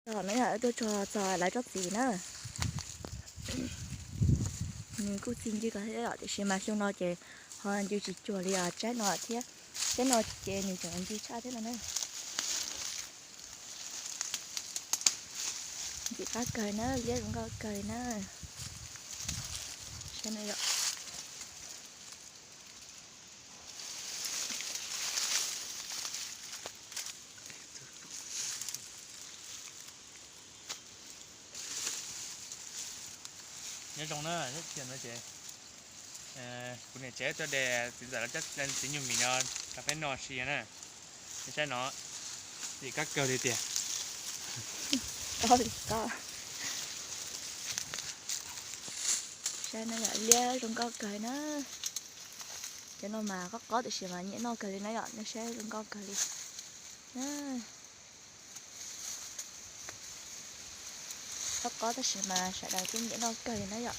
Rồi mấy ngày tôi cho lại chút gì nữa. Mình cũng xin chứ có thể ở thì mà xong nó chỉ hơn chú chỉ chùa đi ở trái nọ thế. Trái nọ chỉ nhiều chỗ anh chú cha thế là nữa. Chị cá cười nữa, dễ cũng có cười nữa. Cái này rồi. nhớ trong nó rất tiền đó chị cũng này chế cho đề thì giờ nó chắc lên tính nhiều mình nó cà phê nọ xì nè cái nó thì các cơ đi tiền Có thì có. Cái này là lia cũng có cười nữa. Cho nó mà có thì mà nhẹ nó cười nó dọn nó sẽ cũng có cười đi. Có thì mà sẽ đầu tiên nhẹ nó cười nó dọn.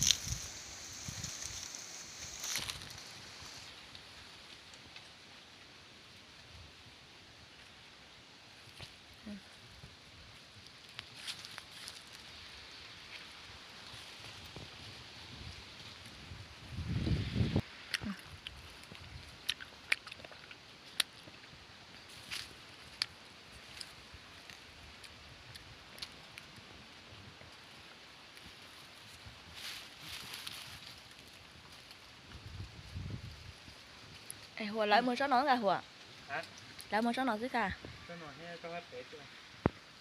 Hùa lại một số nón ra hùa. hả Lại một số nón dưới cả. cho nó nghe cho hết bé chưa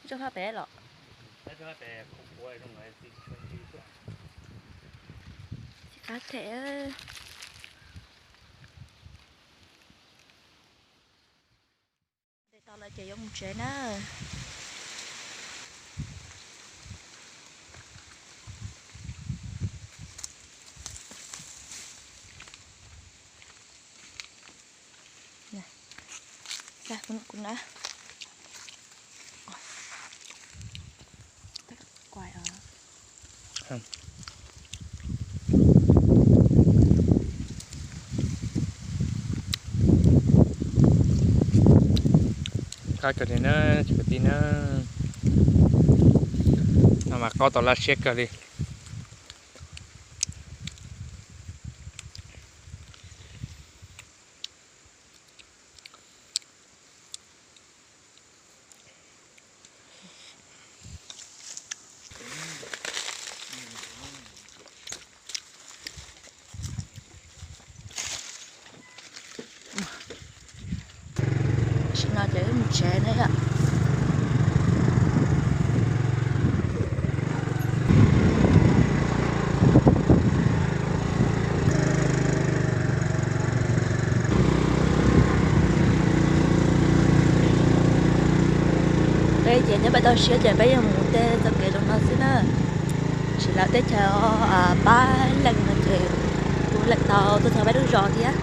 Cho phá bé lọ. cho hết bé không có ai trong này thì Cá thể. Để tao lại chạy giống một chế nữa. Nè. Ra cũng đã. Quài ở. cái này nó chỉ có tin nó mà có tao là check cái đi Chị nói để một chế nữa ạ. Bây giờ nếu bạn tao sẽ để bây giờ một tê tao kể trong nó xí nữa. Chỉ là tê chờ ba lần là thì lần tao tôi thấy bé đứa rõ thì á.